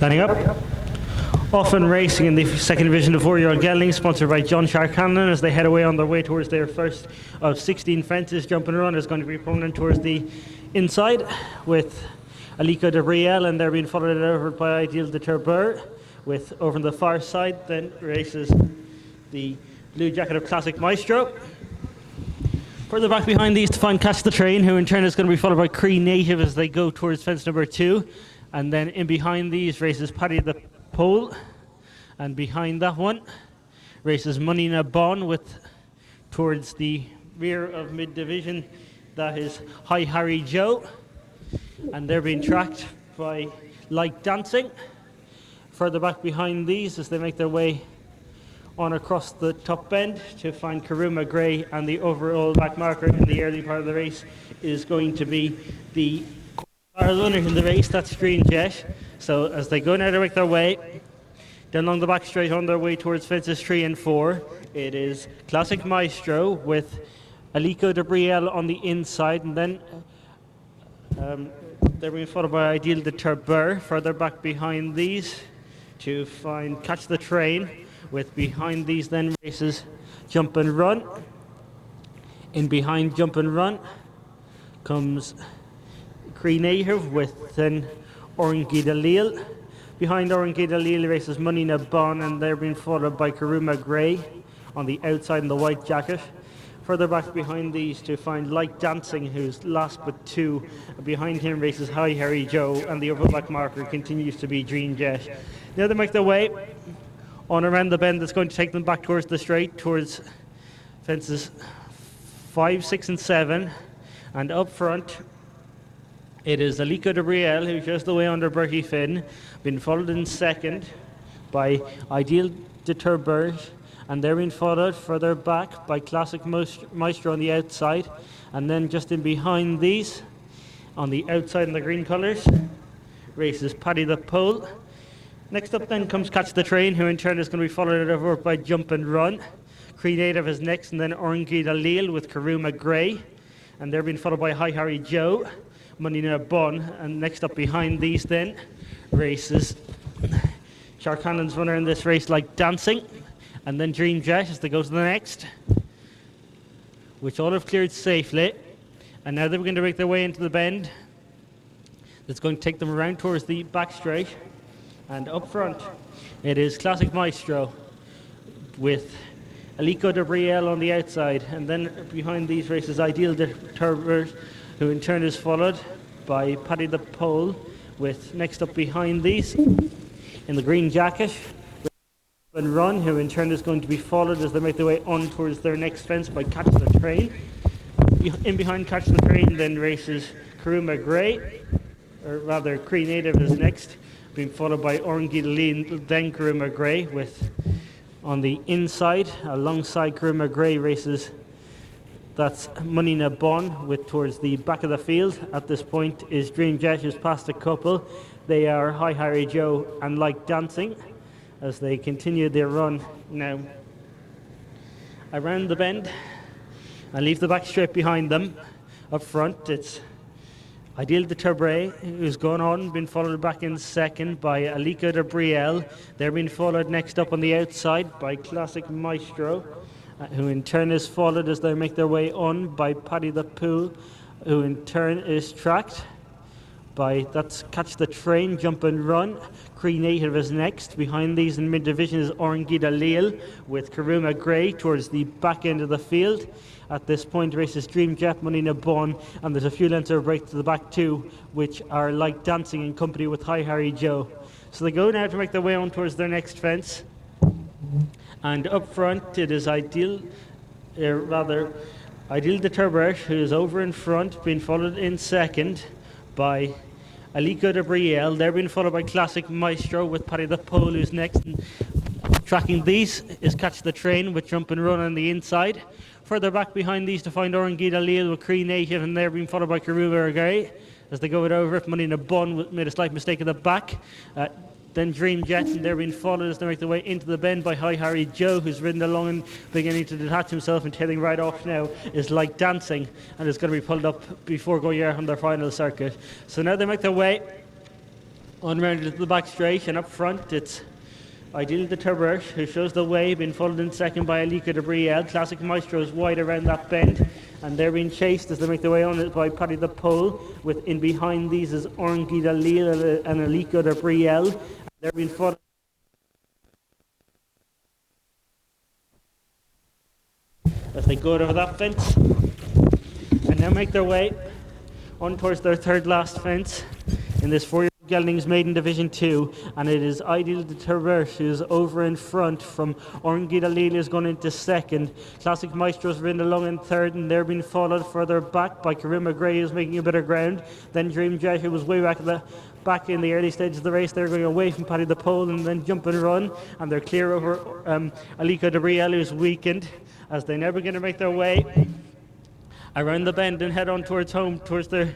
Signing up. Often racing in the second division of 4yo Geldings, sponsored by John Shark Hanlon, as they head away on their way towards their first of 16 fences. Jumping around is going to be prominent towards the inside with Alico de Brielle, and they're being followed over by Ideal de Turbeur, with over on the far side then races the blue jacket of Classic Maestro. Further back behind these to find Catch the Train, who in turn is going to be followed by Cree Native as they go towards fence number 2. And then in behind these races Paddy the Pole, and behind that one races Money Na Bon, with towards the rear of mid division that is Hi Harry Joe, and they're being tracked by Like Dancing. Further back behind these as they make their way on across the top bend to find Karuma Gray, and the overall back marker in the early part of the race is going to be the runner in the race, that's Green Jet. So as they go now to make their way down along the back straight on their way towards fences 3 and 4, it is Classic Maestro with Alico de Brielle on the inside, and then they're being followed by Ideal de Turbeur. Further back behind these to find Catch the Train, with behind these then races Jump and Run. In behind Jump and Run comes Cree Native with then Orangi Dalil. Behind Orangi Dalil races Money Na Bon, and they're being followed by Karuma Gray on the outside in the white jacket. Further back behind these to find Like Dancing, who's last but 2. Behind him races Hi Harry Joe, and the upper back marker continues to be Dream Jet. Now they make their way on around the bend that's going to take them back towards the straight, towards fences 5, 6 and 7. And up front it is Alico de Brielle, who's just away under Bertie Finn, been followed in second by Ideal de Turbeur, and they're being followed further back by Classic Maestro on the outside. And then just in behind these, on the outside in the green colours, races Paddy the Pole. Next up then comes Catch the Train, who in turn is going to be followed over by Jump and Run. Cree Native is next, and then Orangi Dalil with Karuma Gray, and they're being followed by Hi Harry Joe, Money Na Bon, and next up behind these then races Shark Hanlon's runner in this race Like Dancing, and then Dream Jet as they go to the next, which all have cleared safely. And now they're going to make their way into the bend that's going to take them around towards the back straight. And up front it is Classic Maestro with Alico de Brielle on the outside, and then behind these races Ideal de Turbeur, who in turn is followed by Paddy the Pole, with next up behind these in the green jacket and Run, who in turn is going to be followed as they make their way on towards their next fence by Catch the Train. In behind Catch the Train then races Karuma Gray, or rather Cree Native is next, being followed by Orangi Dalil, then Karuma Gray, with on the inside alongside Karuma Gray races that's Money Na Bon, with towards the back of the field at this point is Dream Jet, who's past a couple. They are Hi Harry Joe and Like Dancing as they continue their run now around the bend and leave the back straight behind them. Up front it's Ideal de Turbeur, who's gone on, been followed back in second by Alico de Brielle. They're being followed next up on the outside by Classic Maestro, who in turn is followed as they make their way on by Paddy the Pole, who in turn is tracked by, that's Catch the Train, Jump and Run. Cree Native is next. Behind these in mid-division is Orangi Dalil with Karuma Gray towards the back end of the field. At this point races Dream Jet, Money Na Bon, and there's a few lengths of a break to the back two, which are Like Dancing in company with Hi Harry Joe. So they go now to make their way on towards their next fence. And up front it is Ideal de Turbeur, who is over in front, being followed in second by Alico de Brielle. They're being followed by Classic Maestro with Paddy the Pole, who's next. And tracking these is Catch the Train with Jump and Run on the inside. Further back behind these to find Orangi Dalil with Cree Native, and they're being followed by Karuma Gray as they go it over. Money Na Bon made a slight mistake at the back. Then Dream Jet, and they're being followed as they make their way into the bend by Hi Harry Joe, who's ridden along and beginning to detach himself and tailing right off now is Like Dancing, and is going to be pulled up before going out on their final circuit. So now they make their way Unrounded to the back straight, and up front it's Ideal the Turbert, who shows the way, being followed in second by Alika de Brielle. Classic Maestro's wide around that bend, and they're being chased as they make their way on it by Paddy the Pole. With in behind these is Orangui de Lille and Alika de Brielle. They're being followed as they go over that fence, and now make their way on towards their third last fence in this 4yo Geldings Maiden Division 2, and it is Ideal de Turbert who's over in front from Orangui de Lille is going into second. Classic Maestro's ridden along in third, and they're being followed further back by Karima Gray, who's making a bit of ground. Then Dream Jet, who was way back in the early stages of the race. They're going away from Paddy the Pole and then jump and run, and they're clear over Alika de Brielle, who's weakened, as they now begin to make their way around the bend and head on towards home, towards their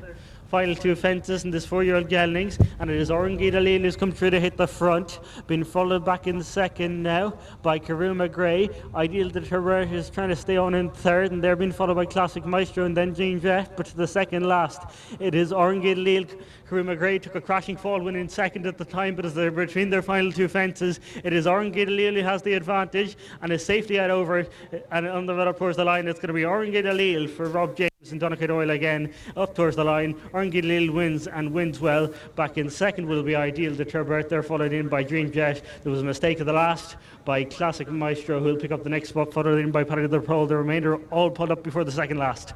final two fences in this 4-year-old Geldings, and it is Orangui de Lille who's come through to hit the front, being followed back in second now by Karima Gray. Ideal de Turbert is trying to stay on in third, and they're being followed by Classic Maestro and then Jean Jet, but to the second last it is Orangui de Lille. Karima Gray took a crashing fall, winning second at the time, but as they're between their final two fences, it is Orangui de Lille who has the advantage and is safely out over it, and on the up towards the line it's going to be Orangui de Lille for Rob James and Donna Doyle again up towards the line. Orangui de Lille wins and wins well. Back in second will be Ideal de Turbert. They're followed in by Dream Jet. There was a mistake at the last by Classic Maestro, who will pick up the next spot, followed in by Paddy the Pole. The remainder all pulled up before the second last.